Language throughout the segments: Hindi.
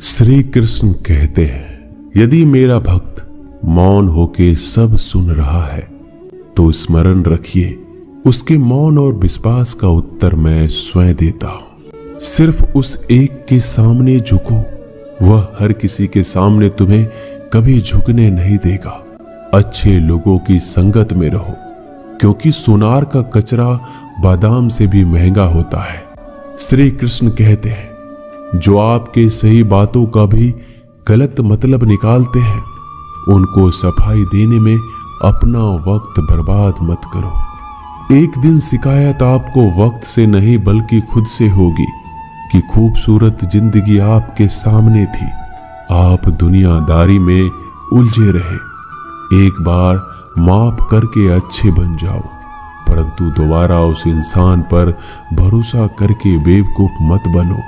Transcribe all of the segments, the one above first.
श्री कृष्ण कहते हैं, यदि मेरा भक्त मौन होके सब सुन रहा है तो स्मरण रखिए, उसके मौन और विश्वास का उत्तर मैं स्वयं देता हूं। सिर्फ उस एक के सामने झुको, वह हर किसी के सामने तुम्हें कभी झुकने नहीं देगा। अच्छे लोगों की संगत में रहो, क्योंकि सोनार का कचरा बादाम से भी महंगा होता है। श्री कृष्ण कहते हैं, जो आपके सही बातों का भी गलत मतलब निकालते हैं, उनको सफाई देने में अपना वक्त बर्बाद मत करो। एक दिन शिकायत आपको वक्त से नहीं बल्कि खुद से होगी कि खूबसूरत जिंदगी आपके सामने थी, आप दुनियादारी में उलझे रहे। एक बार माफ करके अच्छे बन जाओ, परंतु दोबारा उस इंसान पर भरोसा करके बेवकूफ मत बनो।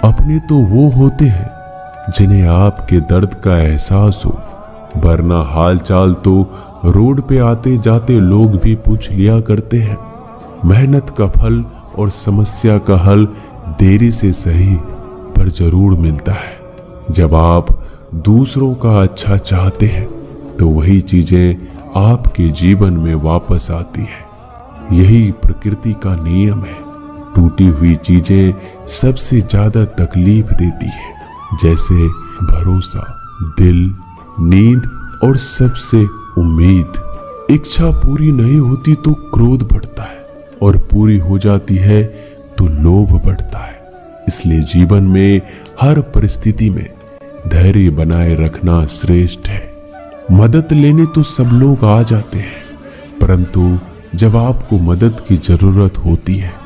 अपने तो वो होते हैं जिन्हें आपके दर्द का एहसास हो, वरना हालचाल तो रोड पे आते जाते लोग भी पूछ लिया करते हैं। मेहनत का फल और समस्या का हल देरी से सही पर जरूर मिलता है। जब आप दूसरों का अच्छा चाहते हैं तो वही चीजें आपके जीवन में वापस आती है। यही प्रकृति का नियम है। टूटी हुई चीजें सबसे ज्यादा तकलीफ देती है, जैसे भरोसा, दिल, नींद और सबसे उम्मीद। इच्छा पूरी नहीं होती तो क्रोध बढ़ता है, और पूरी हो जाती है तो लोभ बढ़ता है। इसलिए जीवन में हर परिस्थिति में धैर्य बनाए रखना श्रेष्ठ है। मदद लेने तो सब लोग आ जाते हैं, परंतु जब आपको मदद की जरूरत होती है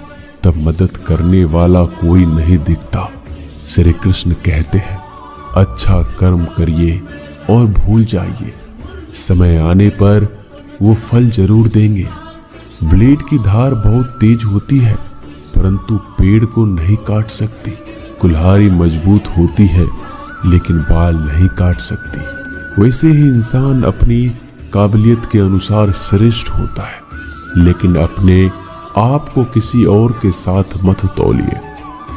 तब मदद करने वाला कोई नहीं दिखता। श्री कृष्ण कहते हैं, अच्छा कर्म करिए और भूल जाइए, समय आने पर वो फल जरूर देंगे। ब्लेड की धार बहुत तेज होती है, परंतु पेड़ को नहीं काट सकती। कुल्हाड़ी मजबूत होती है, लेकिन बाल नहीं काट सकती। वैसे ही इंसान अपनी काबिलियत के अनुसार श्रेष्ठ होता है, लेकिन अपने आप को किसी और के साथ मत तौलिए।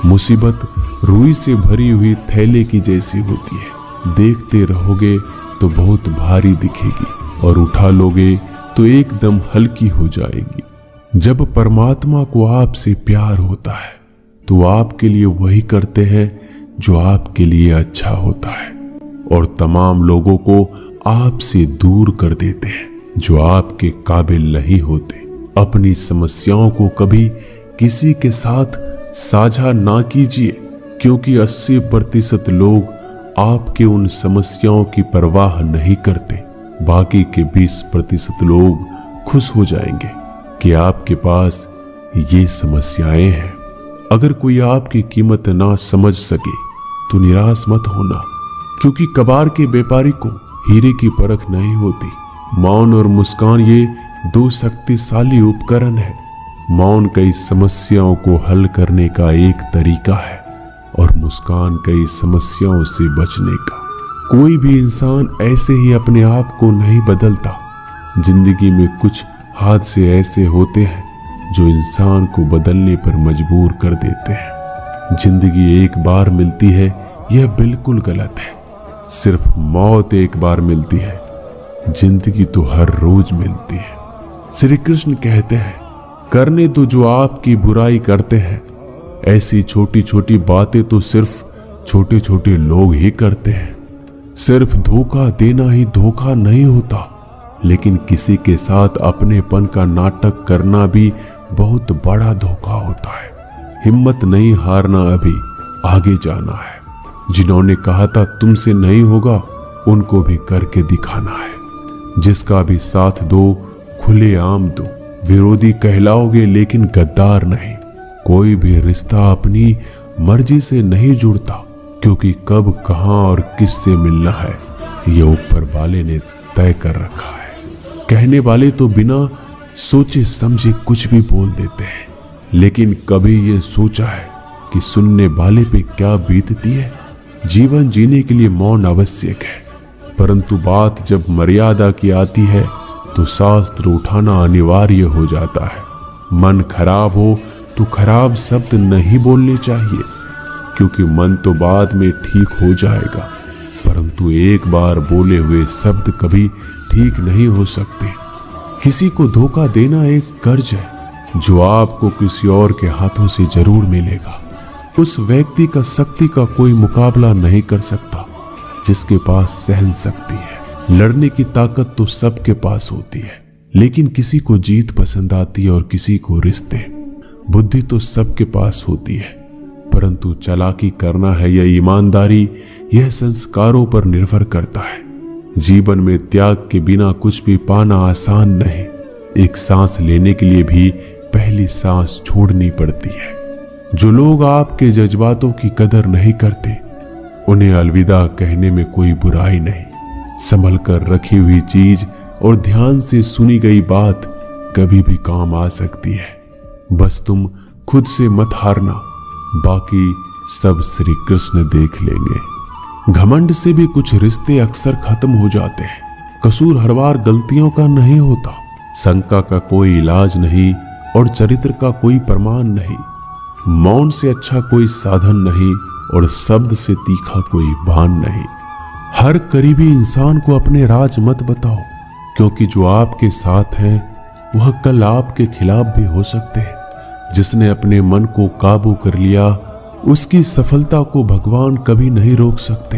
मुसीबत रुई से भरी हुई थैले की जैसी होती है, देखते रहोगे तो बहुत भारी दिखेगी और उठा लोगे तो एकदम हल्की हो जाएगी। जब परमात्मा को आपसे प्यार होता है तो आपके लिए वही करते हैं जो आपके लिए अच्छा होता है, और तमाम लोगों को आपसे दूर कर देते हैं जो आपके काबिल नहीं होते। अपनी समस्याओं को कभी किसी के साथ साझा ना कीजिए, क्योंकि 80% लोग आपके उन समस्याओं की परवाह नहीं करते। बाकी के 20% लोग खुश हो जाएंगे कि आपके पास ये समस्याएं हैं। अगर कोई आपकी कीमत ना समझ सके तो निराश मत होना, क्योंकि कबाड़ के व्यापारी को हीरे की परख नहीं होती। मौन और मुस्कान ये दो शक्तिशाली उपकरण है। मौन कई समस्याओं को हल करने का एक तरीका है, और मुस्कान कई समस्याओं से बचने का। कोई भी इंसान ऐसे ही अपने आप को नहीं बदलता। जिंदगी में कुछ हादसे ऐसे होते हैं जो इंसान को बदलने पर मजबूर कर देते हैं। जिंदगी एक बार मिलती है, यह बिल्कुल गलत है। सिर्फ मौत एक बार मिलती है, जिंदगी तो हर रोज मिलती है। श्री कृष्ण कहते हैं, करने दो जो आपकी बुराई करते हैं। ऐसी छोटी छोटी बातें तो सिर्फ छोटे छोटे लोग ही करते हैं। सिर्फ धोखा देना ही धोखा नहीं होता, लेकिन किसी के साथ अपनेपन का नाटक करना भी बहुत बड़ा धोखा होता है। हिम्मत नहीं हारना, अभी आगे जाना है। जिन्होंने कहा था तुमसे नहीं होगा, उनको भी करके दिखाना है। जिसका भी साथ दो, खुले आम दो। विरोधी कहलाओगे लेकिन गद्दार नहीं। कोई भी रिश्ता अपनी मर्जी से नहीं जुड़ता, क्योंकि कब, कहां और किससे मिलना है ये ऊपर वाले ने तय कर रखा है। कहने वाले तो बिना सोचे समझे कुछ भी बोल देते हैं, लेकिन कभी ये सोचा है कि सुनने वाले पे क्या बीतती है? जीवन जीने के लिए मौन आवश्यक है, परंतु बात जब मर्यादा की आती है तो शास्त्र उठाना अनिवार्य हो जाता है। मन खराब हो तो खराब शब्द नहीं बोलने चाहिए। क्योंकि मन तो बाद में ठीक हो जाएगा, परंतु एक बार बोले हुए शब्द कभी ठीक नहीं हो सकते। किसी को धोखा देना एक कर्ज है जो आपको किसी और के हाथों से जरूर मिलेगा। उस व्यक्ति का शक्ति का कोई मुकाबला नहीं कर सकता जिसके पास सहन शक्ति है। लड़ने की ताकत तो सबके पास होती है, लेकिन किसी को जीत पसंद आती है और किसी को रिश्ते। बुद्धि तो सबके पास होती है, परंतु चालाकी करना है या ईमानदारी, यह संस्कारों पर निर्भर करता है। जीवन में त्याग के बिना कुछ भी पाना आसान नहीं। एक सांस लेने के लिए भी पहली सांस छोड़नी पड़ती है। जो लोग आपके जज्बातों की कदर नहीं करते, उन्हें अलविदा कहने में कोई बुराई नहीं। संभल कर रखी हुई चीज और ध्यान से सुनी गई बात कभी भी काम आ सकती है। बस तुम खुद से मत हारना, बाकी सब श्री कृष्ण देख लेंगे। घमंड से भी कुछ रिश्ते अक्सर खत्म हो जाते हैं। कसूर हर बार गलतियों का नहीं होता। शंका का कोई इलाज नहीं और चरित्र का कोई प्रमाण नहीं। मौन से अच्छा कोई साधन नहीं और शब्द से तीखा कोई बाण नहीं। हर करीबी इंसान को अपने राज मत बताओ, क्योंकि जो आपके साथ है वह कल आपके खिलाफ भी हो सकते हैं। जिसने अपने मन को काबू कर लिया, उसकी सफलता को भगवान कभी नहीं रोक सकते।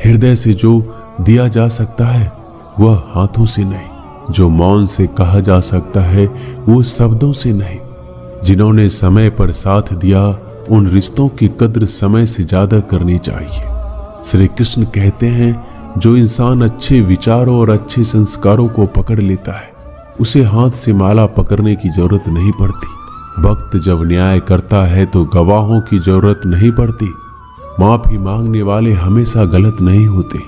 हृदय से जो दिया जा सकता है वह हाथों से नहीं। जो मौन से कहा जा सकता है वो शब्दों से नहीं। जिन्होंने समय पर साथ दिया, उन रिश्तों की कद्र समय से ज्यादा करनी चाहिए। श्री कृष्ण कहते हैं, जो इंसान अच्छे विचारों और अच्छे संस्कारों को पकड़ लेता है, उसे हाथ से माला पकड़ने की जरूरत नहीं पड़ती। वक्त जब न्याय करता है तो गवाहों की जरूरत नहीं पड़ती। माफी मांगने वाले हमेशा गलत नहीं होते।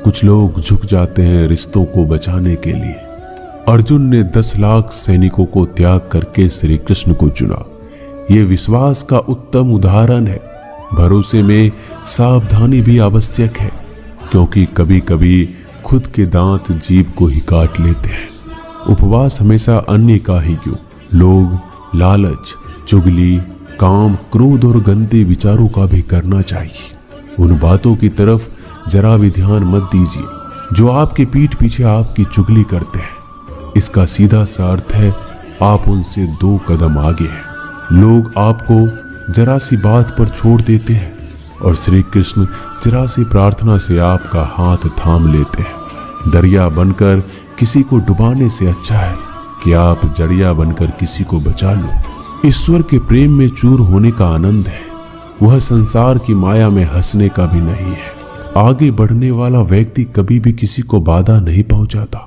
कुछ लोग झुक जाते हैं रिश्तों को बचाने के लिए। अर्जुन ने 10 लाख सैनिकों को त्याग करके श्री कृष्ण को चुना। यह विश्वास का उत्तम उदाहरण है। भरोसे में सावधानी भी आवश्यक है, क्योंकि कभी कभी खुद के दांत जीभ को ही काट लेते हैं। उपवास हमेशा अन्य का ही क्यों, लोग लालच, चुगली, काम, क्रोध और गंदे विचारों का भी करना चाहिए। उन बातों की तरफ जरा भी ध्यान मत दीजिए जो आपके पीठ पीछे आपकी चुगली करते हैं। इसका सीधा सा अर्थ है आप उनसे 2 कदम आगे हैं। लोग आपको जरा सी बात पर छोड़ देते हैं और श्री कृष्ण जरा सी प्रार्थना से आपका हाथ थाम लेते हैं। दरिया बनकर किसी को डुबाने से अच्छा है कि आप जड़िया बनकर किसी को बचा लो। ईश्वर के प्रेम में चूर होने का आनंद है, वह संसार की माया में हंसने का भी नहीं है। आगे बढ़ने वाला व्यक्ति कभी भी किसी को बाधा नहीं पहुंचाता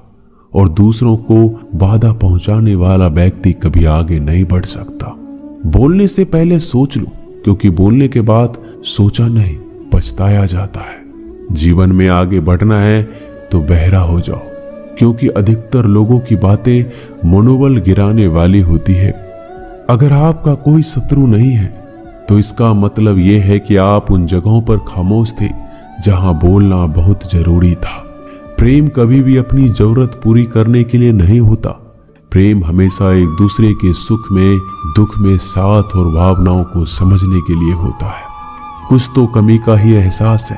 और दूसरों को बाधा पहुंचाने वाला व्यक्ति कभी आगे नहीं बढ़ सकता। बोलने से पहले सोच लो, क्योंकि बोलने के बाद सोचा नहीं पछताया जाता है। जीवन में आगे बढ़ना है तो बहरा हो जाओ, क्योंकि अधिकतर लोगों की बातें मनोबल गिराने वाली होती है। अगर आपका कोई शत्रु नहीं है तो इसका मतलब यह है कि आप उन जगहों पर खामोश थे जहां बोलना बहुत जरूरी था। प्रेम कभी भी अपनी जरूरत पूरी करने के लिए नहीं होता। प्रेम हमेशा एक दूसरे के सुख में दुख में साथ और भावनाओं को समझने के लिए होता है। कुछ तो कमी का ही एहसास है,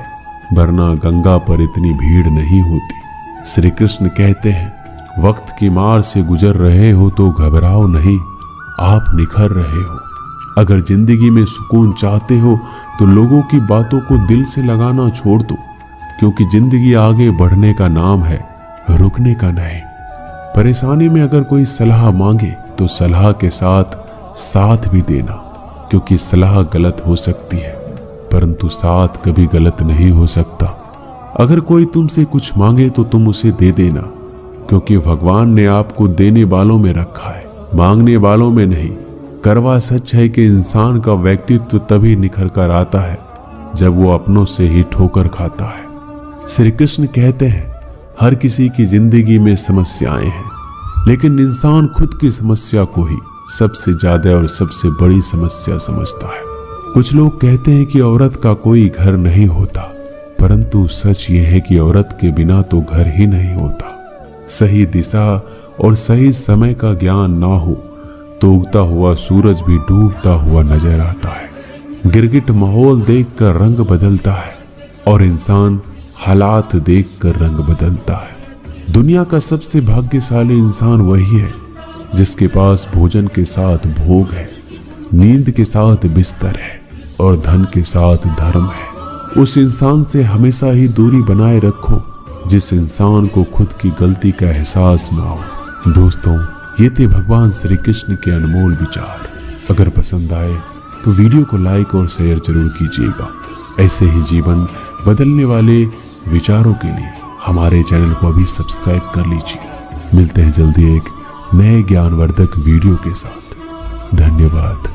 वरना गंगा पर इतनी भीड़ नहीं होती। श्री कृष्ण कहते हैं, वक्त की मार से गुजर रहे हो तो घबराओ नहीं, आप निखर रहे हो। अगर जिंदगी में सुकून चाहते हो तो लोगों की बातों को दिल से लगाना छोड़ दो, क्योंकि जिंदगी आगे बढ़ने का नाम है, रुकने का नहीं। परेशानी में अगर कोई सलाह मांगे तो सलाह के साथ साथ भी देना, क्योंकि सलाह गलत हो सकती है परंतु साथ कभी गलत नहीं हो सकता। अगर कोई तुमसे कुछ मांगे तो तुम उसे दे देना, क्योंकि भगवान ने आपको देने वालों में रखा है, मांगने वालों में नहीं। करवा सच है कि इंसान का व्यक्तित्व तभी निखर कर आता है जब वो अपनों से ही ठोकर खाता है। श्री कृष्ण कहते हैं, हर किसी की जिंदगी में समस्याएं हैं, लेकिन इंसान खुद की समस्या को ही सबसे ज्यादा और सबसे बड़ी समस्या समझता है। कुछ लोग कहते हैं कि औरत का कोई घर नहीं होता, परंतु सच ये है कि औरत के बिना तो घर ही नहीं होता। सही दिशा और सही समय का ज्ञान ना हो तो उगता हुआ सूरज भी डूबता हुआ नजर आता है। गिरगिट माहौल देखकर रंग बदलता है और इंसान हालात देखकर रंग बदलता है। दुनिया का सबसे भाग्यशाली इंसान वही है जिसके पास भोजन के साथ भोग है, नींद के साथ बिस्तर है और धन के साथ धर्म है। उस इंसान से हमेशा ही दूरी बनाए रखो जिस इंसान को खुद की गलती का एहसास ना हो। दोस्तों, ये थे भगवान श्री कृष्ण के अनमोल विचार। अगर पसंद आए तो वीडियो को लाइक और शेयर जरूर कीजिएगा। ऐसे ही जीवन बदलने वाले विचारों के लिए हमारे चैनल को अभी सब्सक्राइब कर लीजिए। मिलते हैं जल्दी एक नए ज्ञानवर्धक वीडियो के साथ। धन्यवाद।